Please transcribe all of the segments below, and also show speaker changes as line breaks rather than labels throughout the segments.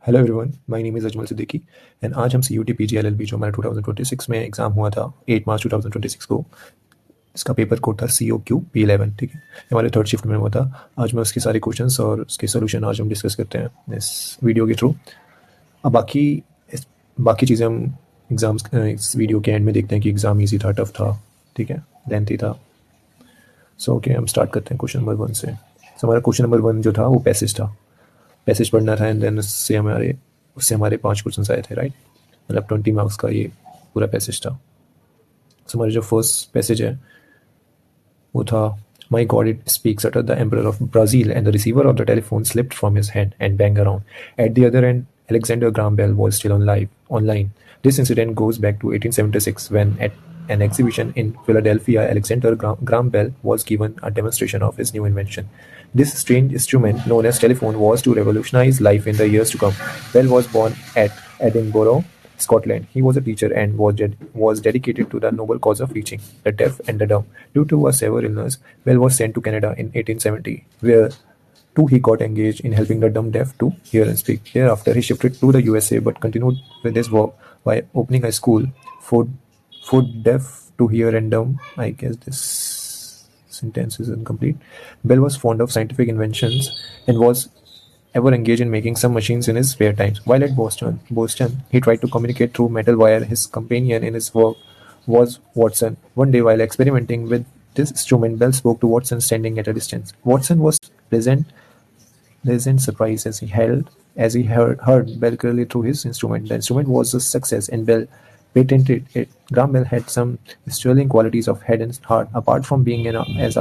Hello everyone, my name is Ajmal Siddiqui and आज हम CUT PG LLB जो हमारा 2026 में एग्ज़ाम हुआ था 8 मार्च 2026 को। इसका पेपर कोड था COQ P11। ठीक है, ये हमारे थर्ड शिफ्ट में हुआ था। आज मैं उसके सारे क्वेश्चंस और उसके सोल्यूशन आज हम डिस्कस करते हैं इस वीडियो के थ्रू। अब बाकी चीज़ें हम एग्ज़ाम्स इस वीडियो के एंड में देखते हैं कि एग्ज़ाम ईजी था, टफ था, ठीक है, लेंथी था। सो ओके, हम स्टार्ट करते हैं क्वेश्चन नंबर 1 से। हमारा क्वेश्चन नंबर 1 जो था वो पैसेज था। पैसेज पढ़ना था एंड देन उससे हमारे 5 क्वेश्चन आए थे, राइट। मतलब 20 मार्क्स का ये पूरा पैसेज था। हमारा जो फर्स्ट पैसेज है वो था, my god it speaks utter the emperor of Brazil and the receiver of the telephone slipped from his hand and bang around at the other end Alexander Graham Bell was still online. This incident goes back to 1876 when at an exhibition in Philadelphia, Alexander Graham Bell was given a demonstration of his new invention. This strange instrument, known as telephone, was to revolutionize life in the years to come. Bell was born at Edinburgh, Scotland. He was a teacher and was dedicated to the noble cause of reaching the deaf and the dumb. Due to a severe illness, Bell was sent to Canada in 1870, where too he got engaged in helping the dumb deaf to hear and speak. Thereafter, he shifted to the USA but continued with his work by opening a school for deaf to hear and dumb. I guess this sentence is incomplete. Bell was fond of scientific inventions and was ever engaged in making some machines in his spare times. While at Boston, he tried to communicate through metal wire. His companion in his work was Watson. One day, while experimenting with this instrument, Bell spoke to Watson standing at a distance. Watson was pleasant surprise as he heard Bell clearly through his instrument. The instrument was a success, and Bell patented it. Graham Bell had some sterling qualities of head and heart. Apart from being as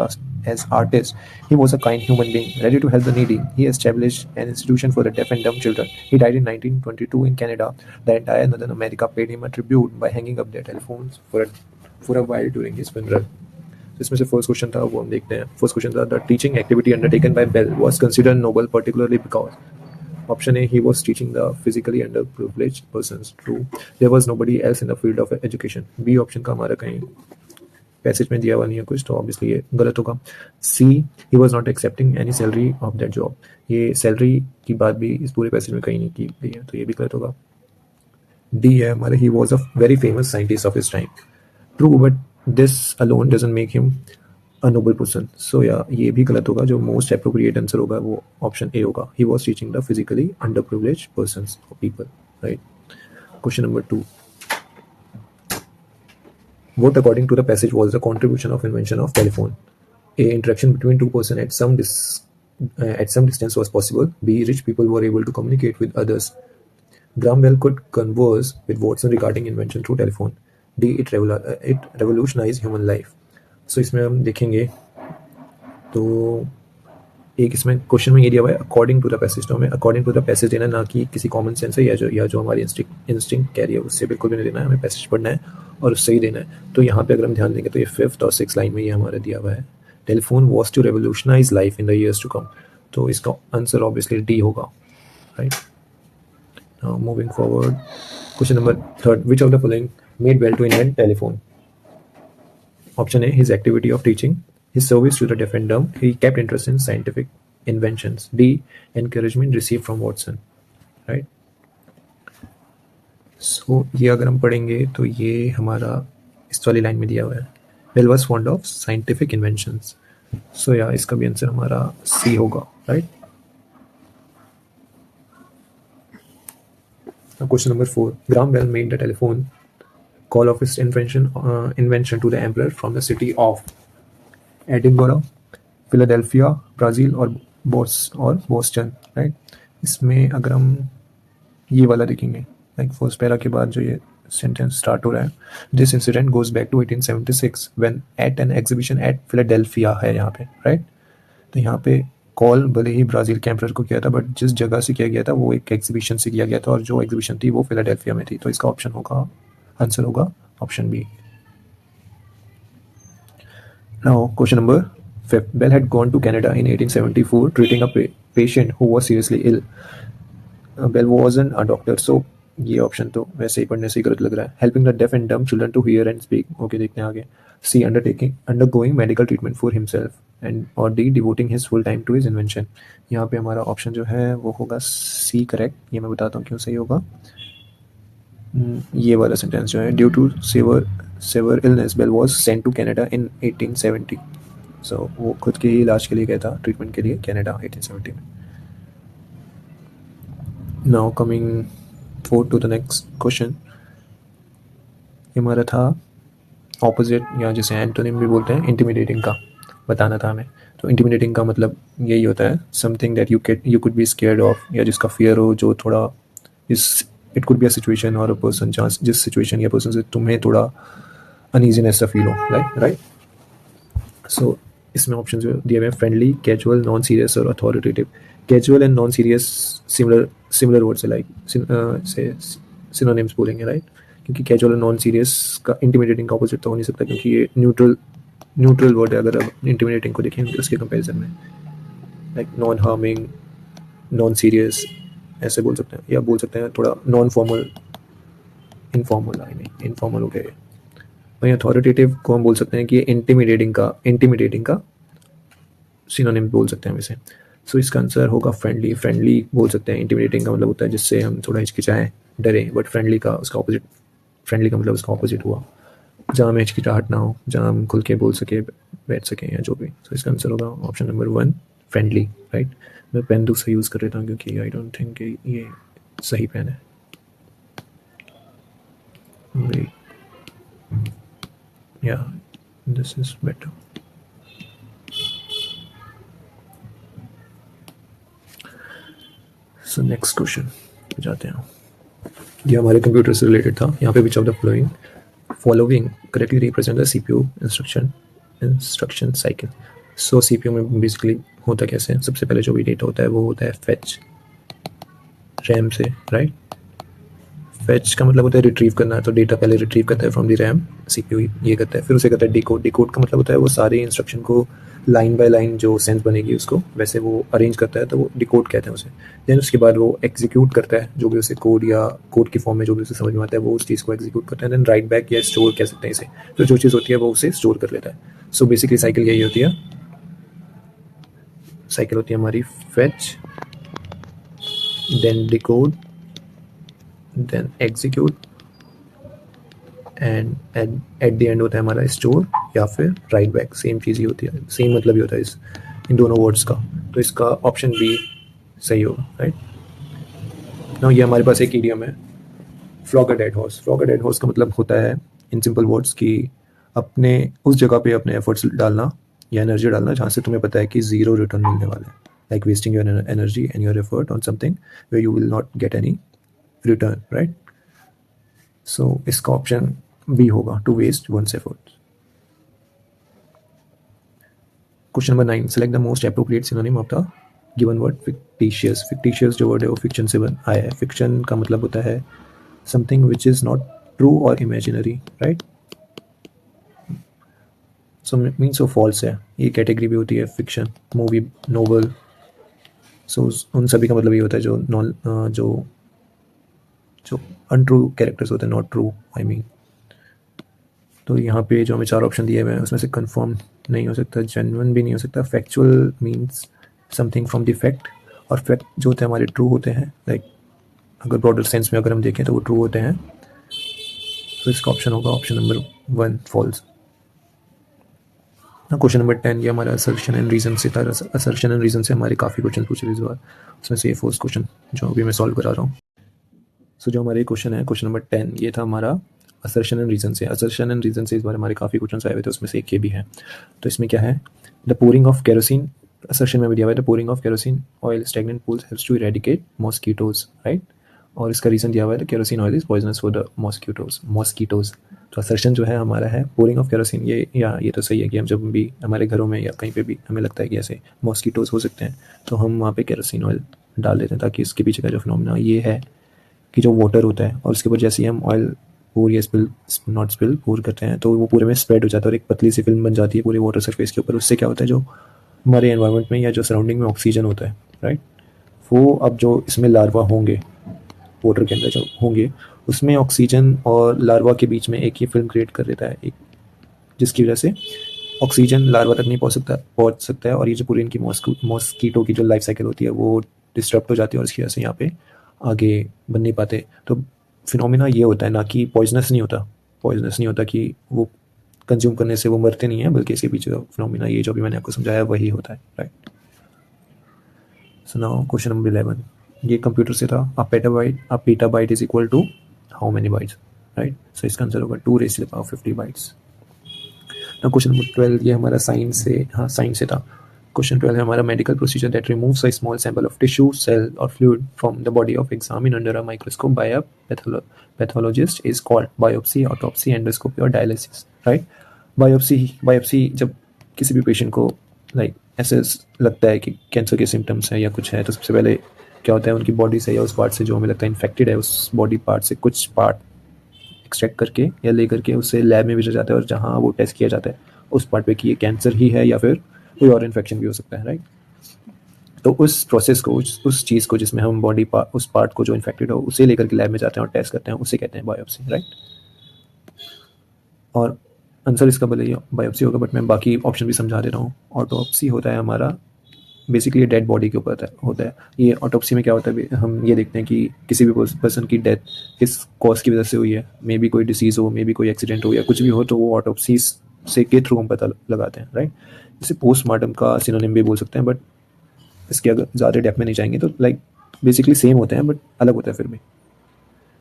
artist, he was a kind human being, ready to help the needy. He established an institution for the deaf and dumb children. He died in 1922 in Canada. The entire Northern America paid him a tribute by hanging up their telephones for a while during his funeral. इसमें से first question था वो हम देखते हैं। First question था, the teaching activity undertaken by Bell was considered noble particularly because option A, he was teaching the physically underprivileged persons. True, there was nobody else in the field of education. B option का हमारा कहीं passage में दिया हुआ नहीं है कुछ, तो ऑब्वियसली ये गलत होगा। See, he was not accepting any salary of that job. ये सैलरी की बात भी इस पूरे पैसेज में कहीं नहीं की गई है, तो ये भी गलत होगा। डी है हमारे, he was a very famous scientist of his time. True, but this alone doesn't make him a noble person. So yeah, ये भी गलत होगा। जो most appropriate answer होगा वो option A होगा। He was teaching the physically underprivileged persons or people, right? Question number 2. What according to the passage was the contribution of invention of telephone? A, interaction between two persons at some distance was possible. B, rich people were able to communicate with others. Graham Bell could converse with Watson regarding invention through telephone. D, it revolutionized human life. So इसमें हम देखेंगे तो एक इसमें question में ये दिया हुआ है अकॉर्डिंग टू द पैसेज। तो हमें अकॉर्डिंग टू द पैसेज देना, ना कि किसी कॉमन सेंस है या जो हमारी इंस्टिंक्ट कह रही है उससे बिल्कुल भी नहीं देना है। हमें पैसेज पढ़ना है और उससे ही देना है। तो यहाँ पे अगर हम ध्यान देंगे तो ये 5th और 6th लाइन में ये हमारा दिया हुआ है, telephone was to revolutionise life in the years to come. तो इसका आंसर ऑब्वियसली डी होगा, right. Now moving forward, question number 3, which of the following made Bell to invent telephone? Option A, his activity of teaching. His service to the deaf and dumb. He kept interest in scientific inventions. D, encouragement received from Watson. Right? So ये अगर हम पढ़ेंगे तो ये हमारा इस वाली line में दिया हुआ है, Bell was fond of scientific inventions. So yeah, इसका भी आंसर हमारा C होगा, right? Now question number 4. Graham Bell made the telephone call of his invention to the emperor from the city of Edinburgh, Philadelphia, Brazil और Boston, right. इसमें अगर हम ये वाला देखेंगे, लाइक फर्स्ट पैरा के बाद जो ये सेंटेंस स्टार्ट हो रहा है, this incident goes back to 1876 when at an exhibition at Philadelphia है यहाँ पे, राइट। तो यहाँ पे कॉल भले ही ब्राज़ील के एम्परर को किया था, बट जिस जगह से किया गया था वो एक एग्जीबिशन से किया गया था, और जो एग्जीबिशन थी वो फिलाडेल्फिया में थी। तो इसका ऑप्शन होगा, आंसर होगा option B. Now question number 5. Bell had gone to Canada in 1874 treating a patient who was seriously ill. Bell wasn't a doctor, so ये ऑप्शन तो वैसे ही पढ़ने से ही गलत लग रहा है। Helping the deaf and dumb children to hear and speak, okay देखते हैं आगे। See undergoing medical treatment for himself and और डी devoting his full time to his invention. यहाँ पे हमारा ऑप्शन जो है वो होगा सी करेक्ट। ये मैं बताता हूँ क्यों सही होगा। ये वाला सेंटेंस जो है, due to severe illness Bell was sent to Canada in 1870। So वो खुद के ही इलाज के लिए गया था, ट्रीटमेंट के लिए कैनेडा 1870 में। Now coming forward to the next question, ये हमारा था ऑपोजिट या जिसे एंटोनिम भी बोलते हैं, इंटिमिडेटिंग का बताना था हमें। तो इंटिमिडेटिंग का मतलब यही होता है something that you could be scared of, या जिसका फियर हो, जो थोड़ा it could be a situation और अ पर्सन जहाँ जिस सिचुएशन या पर्सन से तुम्हें थोड़ा अनईजीनेस सा फील हो, राइट। सो इसमें ऑप्शन जो दिए हुए हैं, फ्रेंडली, कैजुअल, नॉन सीरियस और authoritative. Casual and non serious similar words है, लाइक से सिनोनिम्स बोलेंगे, राइट। क्योंकि कैजुअल और नॉन सीरियस का इंटिमिडेटिंग का ऑपोजिट तो हो नहीं सकता, क्योंकि ये न्यूट्रल वर्ड है अगर अब इंटिमिडेटिंग को देखें उसके कंपैरिजन में। Like non harming, non serious ऐसे बोल सकते हैं, या बोल सकते हैं थोड़ा नॉन फॉर्मल, इनफॉर्मल हो गया। वहीं अथॉरिटेटिव को हम बोल सकते हैं कि इंटिमिडेटिंग का सिनोनिम बोल सकते हैं वैसे। सो इसका आंसर होगा फ्रेंडली बोल सकते हैं। इंटिमिडेटिंग का मतलब होता है जिससे हम थोड़ा हिचकिचाएं, डरें, बट फ्रेंडली का मतलब उसका ऑपोजिट हुआ, जहाँ हमें हिचकिचाहट ना हो, जहाँ हम खुल के बोल सके, बैठ सकें या जो भी। सो इसका आंसर होगा ऑप्शन नंबर 1 फ्रेंडली, राइट। मैं पेन दूसरा यूज़ कर लेता हूँ क्योंकि आई डोंट थिंक ये सही पेन है। Yeah, this is better. So next question जाते हैं। ये हमारे कंप्यूटर से रिलेटेड था। यहाँ पे विच of the following correctly represent the CPU instruction cycle. So CPU में बेसिकली होता कैसे है, सबसे पहले जो भी डेटा होता है वो होता है फेच रैम से, राइट। फेच का मतलब होता है रिट्रीव करना है, तो डेटा पहले रिट्रीव करता है फ्रॉम द रैम, सीपीयू ये करता है। फिर उसे करता है डिकोड का मतलब होता है वो सारे इंस्ट्रक्शन को लाइन बाय लाइन जो सेंस बनेगी उसको वैसे वो अरेंज करता है, तो वो डिकोड कहते हैं उसे। देन उसके बाद वो एग्जीक्यूट करता है, जो भी उसे कोड या कोड की फॉर्म में जो भी उसे समझ में आता है वो उस चीज़ को एग्जीक्यूट करता है। देन राइट बैक या स्टोर कह सकते हैं इसे, तो जो चीज़ होती है वो उसे स्टोर कर लेता है। सो बेसिकली साइकिल यही होती है। साइकिल होती है हमारी fetch, then decode, then execute and at the end होता है हमारा स्टोर या फिर राइट बैक। सेम चीज़ ही होती है, सेम मतलब ही होता है इन दोनों वर्ड्स का। तो इसका ऑप्शन बी सही होगा, राइट। ना ये हमारे पास एक इडियम है, flog a dead horse. Flog a dead horse का मतलब होता है इन सिंपल वर्ड्स कि अपने उस जगह पे अपने एफर्ट्स डालना या एनर्जी डालना जहाँ से तुम्हें पता है कि ज़ीरो रिटर्न मिलने वाला है, like wasting your energy and your effort on something where you will not get any return, right. So इसका ऑप्शन बी होगा, to waste one's efforts. Question number 9, select the most appropriate synonym of the given word fictitious. Fictitious जो word है वो fiction से आया है। Fiction का मतलब होता है something which is not true और इमेजिनरी, राइट। सो मीन्स वो फॉल्स है। ये कैटेगरी भी होती है फिक्शन, मूवी, नोवेल। सो उन सभी का मतलब ये होता है जो अनट्रू कैरेक्टर्स होते हैं, नॉट ट्रू आई मीन। तो यहाँ पे जो हमें 4 ऑप्शन दिए हुए हैं उसमें से कंफर्म नहीं हो सकता, जेन्युइन भी नहीं हो सकता। Factual means something from the fact, और फैक्ट जो होते हैं हमारे ट्रू होते हैं, लाइक अगर ब्रॉडर सेंस में अगर हम देखें तो वो ट्रू होते हैं। तो इसका ऑप्शन होगा option number 1 false. Question number 10 ये हमारा असर्शन एंड रीजन से था। असर्शन एंड रीजन से हमारे काफ़ी क्वेश्चन पूछे थे इस बार, उसमें से ये फर्स्ट क्वेश्चन जो अभी मैं सॉल्व करा रहा हूँ। सो जो हमारे क्वेश्चन है, क्वेश्चन नंबर 10 ये था हमारा असर्शन एंड रीजन से। असर्शन एंड रीजन से इस बार हमारे काफ़ी क्वेश्चन आए हुए थे, उसमें से एक ये भी है। तो इसमें क्या है, the pouring of kerosene, assertion में भी दिया हुआ है the pouring of kerosene oil stagnant pools helps to eradicate mosquitoes, right. और इसका रीज़न दिया हुआ है the kerosene oil is poisonous for the mosquitoes. तो असर्शन जो है हमारा है पोरिंग ऑफ केरोसिन, ये तो सही है कि हम जब भी हमारे घरों में या कहीं पे भी हमें लगता है कि ऐसे मॉस्कीटोज हो सकते हैं तो हम वहाँ पे केरोसिन ऑयल डाल देते हैं, ताकि इसके पीछे का जो फिनोमेना ये है कि जो वाटर होता है और उसके ऊपर जैसे ही हम ऑयल पूर या पूर करते हैं तो वो पूरे में स्प्रेड हो जाता है और एक पतली सी फिल्म बन जाती है पूरे वाटर सरफेस के ऊपर। उससे क्या होता है, जो हमारे एनवायरनमेंट में या जो सराउंडिंग में ऑक्सीजन होता है, राइट, वो अब जो इसमें लार्वा होंगे वाटर के अंदर जब होंगे, उसमें ऑक्सीजन और लार्वा के बीच में एक ये फिल्म क्रिएट कर देता है, एक जिसकी वजह से ऑक्सीजन लार्वा तक नहीं पहुंच सकता है, और ये जो पूरी इनकी मॉस्कीटो की जो लाइफ साइकिल होती है वो डिस्टर्ब हो जाती है, और इसकी वजह से यहाँ पे आगे बन नहीं पाते। तो फिनोमिना ये होता है, ना कि पॉइजनस नहीं होता कि वो कंज्यूम करने से वो मरते नहीं है, बल्कि इसके पीछे फिनोमिना ये जो भी मैंने आपको समझाया वही होता है, right. So now question number 11, ये कंप्यूटर से था, a petabyte is equal to how many bytes, right. So इसका आंसर होगा 2⁻50 बाइट्स। नाउ क्वेश्चन नंबर 12, ये हमारा साइंस से था। क्वेश्चन 12 है हमारा, medical procedure that removes a small sample of tissue, cell और fluid from the body of examine under a microscope by a pathologist is called biopsy, autopsy, endoscopy और dialysis, right. Biopsy जब किसी भी patient को like ऐसे लगता है कि कैंसर के सिम्टम्स है या कुछ है, तो सबसे पहले क्या होता है, उनकी बॉडी से या उस पार्ट से जो हमें लगता है इन्फेक्टेड है, उस बॉडी पार्ट से कुछ पार्ट एक्सट्रैक्ट करके या ले करके उसे लैब में भेजा जाता है, और जहाँ वो टेस्ट किया जाता है उस पार्ट पे कि ये कैंसर ही है या फिर कोई और इन्फेक्शन भी हो सकता है, राइट। तो उस प्रोसेस को, उस चीज़ को जिसमें हम उस पार्ट को जो इन्फेक्टेड हो उसे लेकर के लैब में जाते हैं और टेस्ट करते हैं, उसे कहते हैं बायोप्सी, राइट। और आंसर इसका भले ही बायोप्सी होगा, बट मैं बाकी ऑप्शन भी समझा दे रहा हूँ। ऑटोप्सी होता है हमारा बेसिकली डेड बॉडी के ऊपर होता है। ये ऑटोप्सी में क्या होता है, हम ये देखते हैं कि किसी भी पर्सन की डेथ किस कॉज की वजह से हुई है, मे बी कोई डिसीज़ हो, मे बी कोई एक्सीडेंट हो या कुछ भी हो, तो वो ऑटोप्सी से के थ्रू हम पता लगाते हैं, राइट। इसे पोस्टमार्टम का सिनोनिम भी बोल सकते हैं, बट इसके अगर ज़्यादा डेप्थ में नहीं जाएंगे तो लाइक बेसिकली सेम होते हैं बट अलग होता है फिर भी।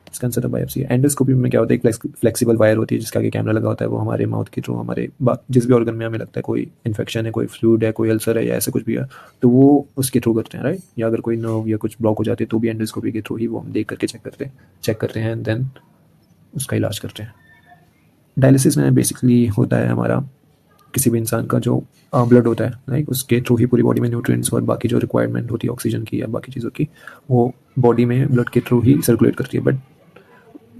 इसका आंसर है बायोप्सी। एंडोस्कोपी में क्या होता है, एक फ्लेक्सिबल वायर होती है जिसका आगे कैमरा लगा होता है, वो हमारे माउथ के थ्रू हमारे जिस भी ऑर्गन में हमें लगता है कोई इन्फेक्शन है, कोई फ्लूइड है, कोई अल्सर है या ऐसा कुछ भी है, तो वो उसके थ्रू करते हैं, राइट। या अगर कोई नर्व या कुछ ब्लॉक हो जाती है तो भी एंडोस्कोपी के थ्रू ही वो हम देख करके चेक करते हैं एंड देन उसका इलाज करते हैं। डायलिसिस में बेसिकली होता है हमारा किसी भी इंसान का जो ब्लड होता है, लाइक उसके थ्रू ही पूरी बॉडी में न्यूट्रिएंट्स और बाकी जो रिक्वायरमेंट होती है ऑक्सीजन की या बाकी चीज़ों की, वो बॉडी में ब्लड के थ्रू ही सर्कुलेट करती है। बट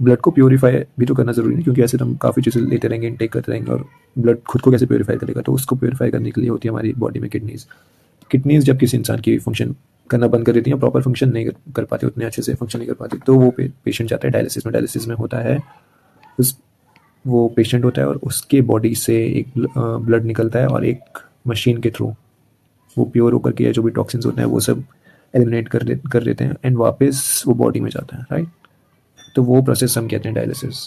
ब्लड को प्योरीफाई भी तो करना ज़रूरी नहीं, क्योंकि ऐसे तो हम काफ़ी चीज़ें लेते रहेंगे, इनटेक करते रहेंगे, और ब्लड खुद को कैसे प्योरीफाई करेगा, तो उसको प्योरीफाई करने के लिए होती है हमारी बॉडी में किडनीज़ जब किसी इंसान की फंक्शन करना बंद कर देती हैं, प्रॉपर फंक्शन नहीं कर पाती, उतने अच्छे से फंक्शन नहीं कर पाती, तो वो पेशेंट जाता है डायलिसिस में। डायलिसिस में होता है वो पेशेंट होता है और उसके बॉडी से एक ब्लड निकलता है, और एक मशीन के थ्रू वो प्योर होकर के जो भी टॉक्सिन्स होते हैं वो सब एलिमिनेट कर देते हैं एंड वापस वो बॉडी में जाता है, राइट। तो वो प्रोसेस हम कहते हैं डायलिसिस।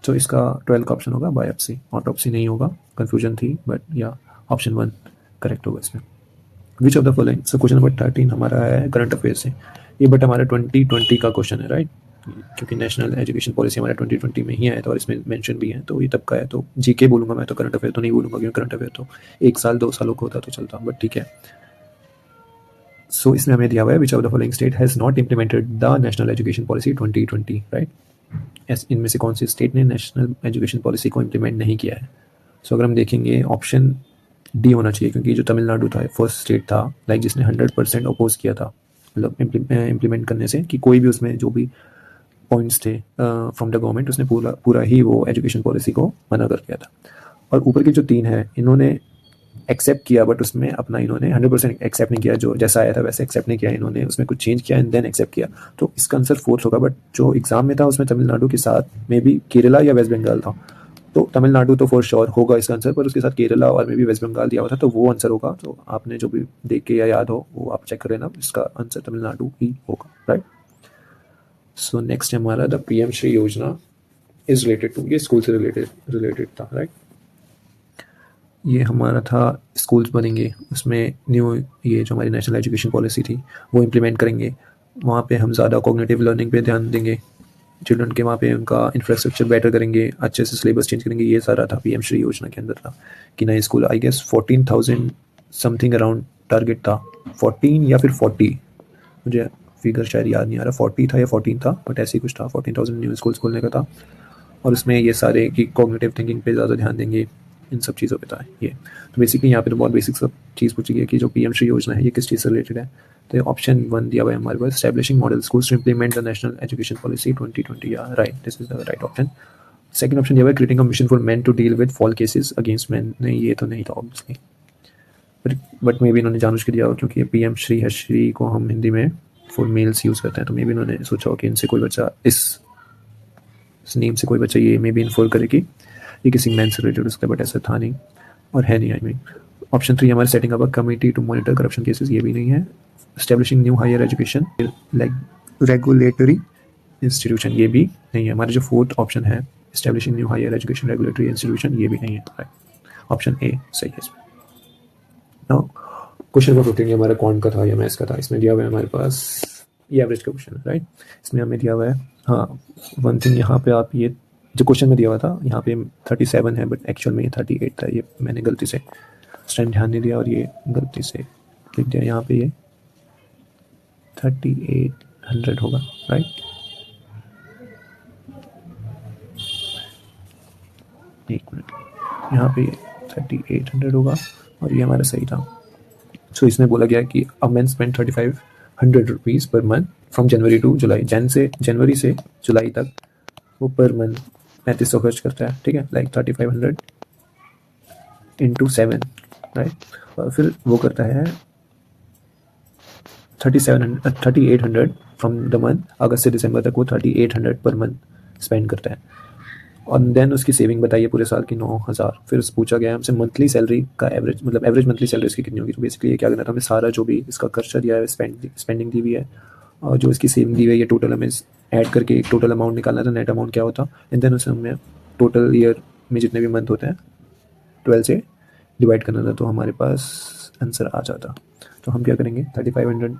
तो इसका 12 का ऑप्शन होगा बायोप्सी, ऑटोप्सी नहीं होगा, कंफ्यूजन थी, बट या ऑप्शन 1 करेक्ट होगा इसमें। विच of the following, so question number 13 हमारा है करंट अफेयर से, ये बट हमारा 2020 का क्वेश्चन है, राइट, क्योंकि नेशनल एजुकेशन पॉलिसी हमारा 2020 में ही आया था और इसमें मेंशन भी है, तो ये तब का है, तो जीके बोलूँगा मैं, तो करंट अफेयर तो नहीं बोलूँगा, क्योंकि करंट अफेयर तो 1 साल 2 सालों का होता तो चलता, बट ठीक है। सो इसमें हमें दिया हुआ है which of the following state has not implemented the national education policy 2020, right. इनमें से कौन सी स्टेट ने नेशनल एजुकेशन पॉलिसी को इम्प्लीमेंट नहीं किया है। सो अगर हम देखेंगे ऑप्शन डी होना चाहिए, क्योंकि जो तमिलनाडु था फर्स्ट स्टेट था लाइक जिसने 100% अपोज किया था, मतलब इम्प्लीमेंट करने से, कि कोई भी उसमें जो भी पॉइंट्स थे फ्रॉम द गवर्नमेंट उसने पूरा ही वो एजुकेशन पॉलिसी को मना कर दिया था। और ऊपर के जो 3 है इन्होंने एक्सेप्ट किया, बट उसमें अपना इन्होंने 100% एक्सेप्ट नहीं किया, जो जैसा आया था वैसे एक्सेप्ट नहीं किया इन्होंने, उसमें कुछ चेंज किया एंड देन एक्सेप्ट किया। तो इसका आंसर 4th होगा, बट जो एग्जाम में था उसमें तमिलनाडु के साथ मे बी केरला या वेस्ट बंगाल था, तो तमिलनाडु तो फॉर श्योर होगा इसका आंसर, पर उसके साथ केरला और मे बी वेस्ट बंगाल दिया हुआ था, तो वो आंसर होगा। तो आपने जो भी देख के या याद हो वो आप चेक कर लेना, इसका आंसर तमिलनाडु ही होगा, राइट। सो नेक्स्ट है हमारा द पीएम श्री योजना इज रिलेटेड टू, ये स्कूल से रिलेटेड था, राइट। ये हमारा था स्कूल्स बनेंगे, उसमें न्यू ये जो हमारी नेशनल एजुकेशन पॉलिसी थी वो इम्प्लीमेंट करेंगे, वहाँ पे हम ज़्यादा कॉग्निटिव लर्निंग पे ध्यान देंगे चिल्ड्रन के, वहाँ पे उनका इंफ्रास्ट्रक्चर बेटर करेंगे, अच्छे से सिलेबस चेंज करेंगे, ये सारा था पीएम श्री योजना के अंदर था। कि नए school I guess 14,000 something around target था, 14 या फिर 40, मुझे फिगर शायद याद नहीं आ रहा, 40 था या 14 था, बट ऐसे ही कुछ था, 14,000 न्यू स्कूल्स खोलने का था। और उसमें ये सारे कि कॉग्निटिव थिंकिंग पे ज़्यादा ध्यान देंगे, इन सब चीज़ों पे था ये। तो बेसिकली यहाँ पे तो बहुत बेसिक सब चीज़ पूछी गई है कि जो पीएम श्री योजना है ये किस चीज़ से रिलेटेड है। तो ऑप्शन 1 दिया हुआ है हमारे पास, establishing model schools to implement the national education policy 2020, या right, this is the right option. Second option दिया हुआ है creating a mission for men to deal with fall cases against man, नहीं ये तो नहीं था ऑब्वियसली, बट मे बी इन्होंने जानबूझ के दिया हो, क्योंकि पीएम श्री है, श्री को हम हिंदी में फॉर मेल्स यूज़ करते हैं, तो मे बी उन्होंने सोचा हो कि इनसे कोई बच्चा इस नेम से कोई बच्चा ये मे बी इन्फॉर करे कि ये किसी मैन से रिलेटेड उसका, बट ऐसा था नहीं और है नहीं। आई मीन ऑप्शन 3 हमारे setting up a committee to monitor corruption cases, ये भी नहीं है। Establishing new higher education like regulatory institution, ये भी नहीं है। हमारा जो फोर्थ ऑप्शन है establishing new higher education regulatory institution, ये भी नहीं है। राइट, ऑप्शन ए सही है इसमें। नाउ क्वेश्चन नंबर 15 हमारा कौन का था या मैथ्स का था। इसमें दिया हुआ है हमारे पास ये एवरेज का क्वेश्चन है। राइट, इसमें हमें दिया हुआ है, हाँ वन थिंग यहाँ पे आप ये जो क्वेश्चन में दिया हुआ था यहाँ पे 37 है, बट एक्चुअल में ये 38 था। ये मैंने गलती से उस टाइम ध्यान नहीं दिया और ये गलती से लिख दिया। यहाँ पे ये 3800 होगा। राइट, एक मिनट, यहाँ पे 3800 होगा और ये हमारा सही था। सो इसमें बोला गया कि a man spend 3500 rupees per month from January to July. जनवरी से जुलाई तक वो पर मंथ 3500 खर्च करता है। ठीक है, लाइक 3500 इंटू 7। राइट, और फिर वो करता है 3800 फ्रॉम द मंथ अगस्त से दिसंबर तक वो 3800 पर मंथ स्पेंड करता है। और देन उसकी सेविंग बताइए पूरे साल की 9000। फिर पूछा गया हमसे मंथली सैलरी का एवरेज, मतलब एवरेज मंथली सैलरी इसकी कितनी होगी। तो बेसिकली ये क्या करना था, हमें सारा जो भी इसका खर्चा दिया है, स्पेंडिंग दी हुई है और जो इसकी सेविंग दी हुई है, ये टोटल हमें ऐड करके एक टोटल अमाउंट निकालना था, नेट अमाउंट क्या होता। एंड देन उसे हमें टोटल ईयर में जितने भी मंथ होते हैं 12 से डिवाइड करना था, तो हमारे पास आंसर आ जाता। तो हम क्या करेंगे, 3500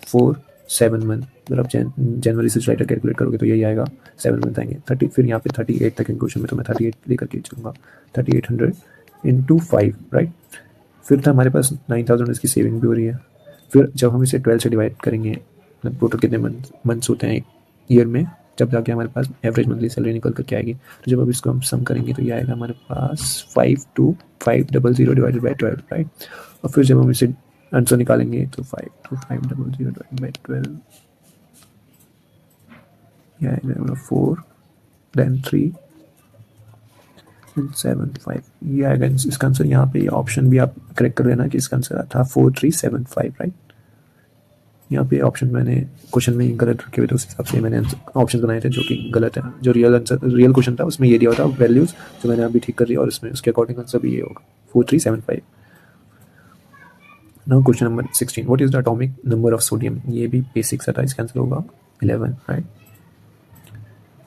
4 7 मंथ, अगर आप जनवरी से जुलाई तक कैलकुलेट करोगे तो यही आएगा, 7 मंथ आएंगे 30। फिर यहाँ पे 38 तक क्वेश्चन में, तो मैं 38 लेकर के चलूँगा। 3800 इंटू 5। राइट, फिर था हमारे पास 9000, इसकी सेविंग भी हो रही है। फिर जब हम इसे 12 से डिवाइड करेंगे, मतलब टोटल कितने मंथ्स होते हैं ईयर में, जब जाके हमारे पास एवरेज मंथली सैलरी निकल कर के आएगी। तो जब अब इसको हम सम करेंगे तो ये आएगा हमारे पास 52,500 डिवाइडेड बाई 12। राइट, और फिर जब हम इसे आंसर निकालेंगे तो 52,500 डिवाइडेड बाई 12, यह आएगा 4 देन 3 7 5, ये आएगा इसका आंसर। यहाँ पे ये ऑप्शन भी आप करेक्ट कर लेना कि इसका आंसर था 4375। राइट, यहाँ पे ऑप्शन मैंने क्वेश्चन में गलत रखे हुए थे, उस हिसाब से मैंने ऑप्शन बनाए थे जो कि गलत है। जो रियल क्वेश्चन था उसमें ये दिया हुआ था वैल्यूज, जो मैंने अभी ठीक कर दिया और इसमें उसके अकॉर्डिंग आंसर भी ये होगा 4375। Now question number 16, what is the atomic number of sodium. ये भी बेसिक सा था, इसका आंसर होगा 11। राइट,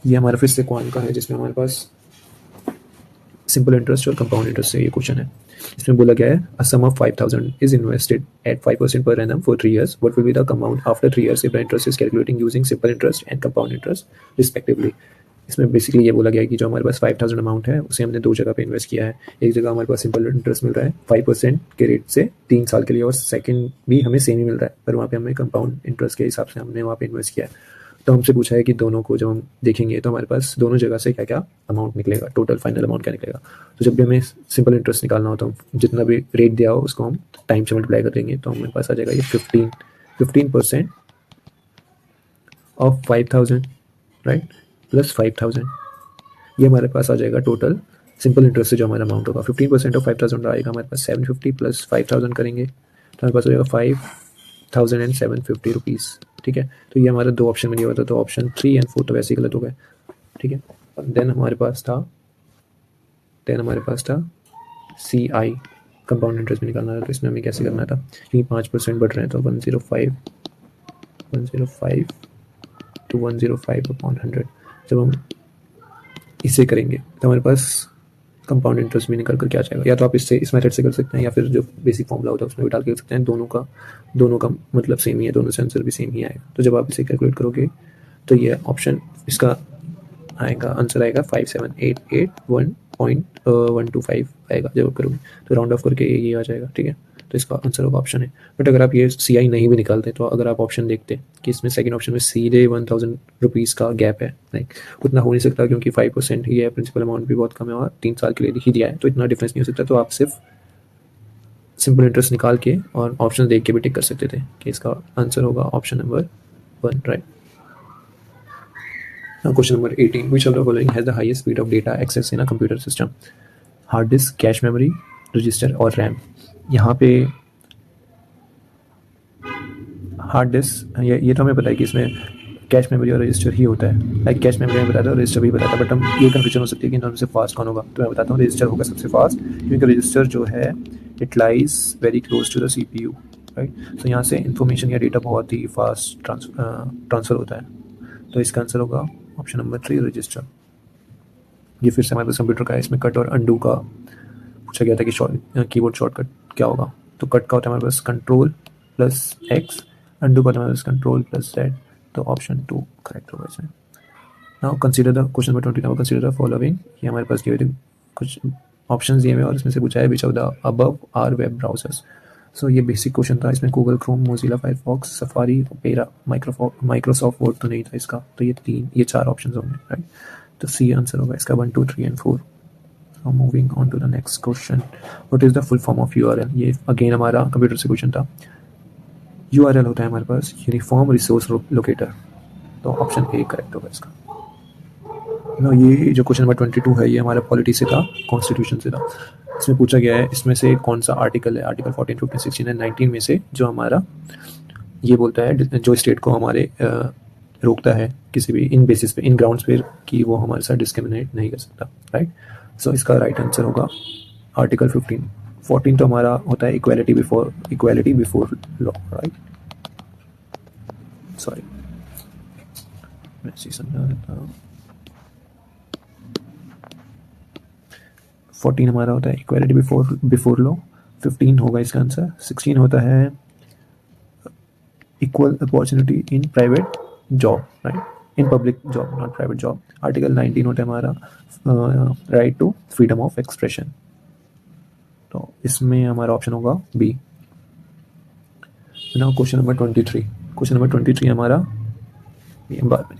ये हमारा फिर से क्वांट का है, जिसमें हमारे पास सिंपल इंटरेस्ट और कंपाउंड इंटरेस्ट से ये क्वेश्चन है। इसमें बोला गया है a sum of 5000 is invested at 5% per annum for 3 years, what will be the amount after 3 years if the interest is calculating using simple interest and compound interest respectively. इसमें basically ये बोला गया है कि जो हमारे पास 5000 अमाउंट है उसे हमने दो जगह पे इन्वेस्ट किया है। एक जगह हमारे पास सिंपल इंटरेस्ट मिल रहा है 5% के रेट से 3 साल के लिए, और सेकंड भी हमें सेम ही मिल रहा है, पर वहाँ पे हमें कंपाउंड इंटरेस्ट के हिसाब से हमने वहाँ पे इन्वेस्ट किया है। तो हमसे पूछा है कि दोनों को जब हम देखेंगे तो हमारे पास दोनों जगह से क्या क्या अमाउंट निकलेगा, टोटल फाइनल अमाउंट क्या निकलेगा। तो जब भी हमें सिंपल इंटरेस्ट निकालना हो तो हम जितना भी रेट दिया हो उसको हम टाइम से मल्टीप्लाई कर देंगे, तो हमारे पास आ जाएगा ये 15% ऑफ 5000। राइट, प्लस 5000, ये हमारे पास आ जाएगा टोटल सिंपल इंटरेस्ट से जो हमारा अमाउंट होगा। 15% ऑफ 5000 आएगा हमारे पास 750 प्लस 5000 करेंगे तो हमारे पास हो जाएगा 5750 रुपीज़। ठीक है, तो ये हमारा दो ऑप्शन में दिया हुआ था, तो ऑप्शन 3 और 4 तो वैसे ही गलत हो गए। ठीक है, और देन हमारे पास था CI कंपाउंड इंटरेस्ट में निकालना था। तो इसमें हमें कैसे करना था, क्योंकि 5% बढ़ रहे हैं तो 105 to 105 अपॉन 100। जब हम इसे करेंगे तो हमारे पास कंपाउंड इंटरेस्ट भी निकल कर क्या जाएगा। या तो आप इससे इस मेथड से कर सकते हैं या फिर जो बेसिक फॉर्मूला होता है उसमें भी डाल के कर सकते हैं। दोनों का मतलब सेम ही है, दोनों से आंसर भी सेम ही आएगा। तो जब आप इसे कैलकुलेट करोगे तो ये ऑप्शन इसका आएगा, आंसर आएगा 57881.125 आएगा जब आप करोगे तो राउंड ऑफ करके ये आ जाएगा। ठीक है, तो इसका आंसर होगा ऑप्शन है। बट अगर आप ये CI नहीं भी निकालते तो अगर आप ऑप्शन देखते कि इसमें सेकंड ऑप्शन में सीधे 1000 रुपीज़ का गैप है, लाइक उतना हो नहीं सकता क्योंकि 5% ही है, प्रिंसिपल अमाउंट भी बहुत कम है और 3 साल के लिए ही दिया है, तो इतना डिफरेंस नहीं हो सकता। तो आप सिर्फ सिंपल इंटरेस्ट निकाल के और ऑप्शन देख के भी टिक कर सकते थे कि इसका आंसर होगा option number 1। Right, now question number 18, which of the following has the highest speed of data access in a computer system, hard disk, cache memory, register और रैम। यहाँ पे हार्ड डिस्क, ये तो हमें पता है कि इसमें कैश मेमोरी और रजिस्टर ही होता है। लाइक कैश मेमोरी में बताया था, रजिस्टर भी बताया था, बट हम ये कन्फ्यूजन हो सकती है कि इनमें से फास्ट कौन होगा। तो मैं बताता हूँ रजिस्टर होगा सबसे फास्ट, क्योंकि रजिस्टर जो है it lies very close to the CPU, right. तो यहाँ से इन्फॉर्मेशन या डेटा बहुत ही फास्ट ट्रांसफ़र होता है। तो इसका आंसर होगा ऑप्शन नंबर 3 रजिस्टर। ये फिर से हमारे पास कंप्यूटर का है, इसमें कट और अंडू का पूछा गया था कि कीबोर्ड शॉर्टकट क्या होगा। तो कट का होता है हमारे पास Ctrl+X, अंडू का होता है हमारे पास Ctrl+Z। तो ऑप्शन 2 करेक्ट होगा इसमें। Now consider the question number 20, now consider the following. ये हमारे पास दिए हुए थे कुछ ऑप्शन दिए हुए और इसमें से पूछा है which of the above are web browsers. So ये बेसिक क्वेश्चन था, इसमें Google Chrome, Mozilla Firefox, Safari, Opera, Microsoft Word तो नहीं था इसका। तो ये 4 ऑप्शन होंगे, राइट। तो सी आंसर होगा इसका 1, 2, 3 and 4। Now moving on to the next question, what is the full form of URL? ये अगेन हमारा कंप्यूटर से क्वेश्चन था। URL होता है हमारे पास यूनिफॉर्म रिसोर्स लोकेटर। तो ऑप्शन ए करेक्ट होगा इसका। ना ये जो क्वेश्चन नंबर 22 है ये हमारा पॉलिटी से था, कॉन्स्टिट्यूशन से था। इसमें पूछा गया है इसमें से कौन सा आर्टिकल है, आर्टिकल 14, 15, 16 एंड 19 में से जो हमारा ये बोलता है जो स्टेट को हमारे रोकता है किसी भी इन बेसिस पे, इन ग्राउंड्स पे कि वो हमारे साथ डिस्क्रिमिनेट नहीं कर सकता, राइट। सो इसका राइट आंसर होगा आर्टिकल 15। 14 तो हमारा होता है equality before law, right. Sorry मैं इसी समझा देता हूँ। 14 हमारा होता है इक्वालिटी बिफोर लॉ, 15 होगा इसका आंसर। 16 होता है equal opportunity in private job, right, in public job not private job. Article 19 होता है हमारा right to freedom of expression. तो इसमें हमारा ऑप्शन होगा बी। नाउ क्वेश्चन नंबर 23 हमारा बाद में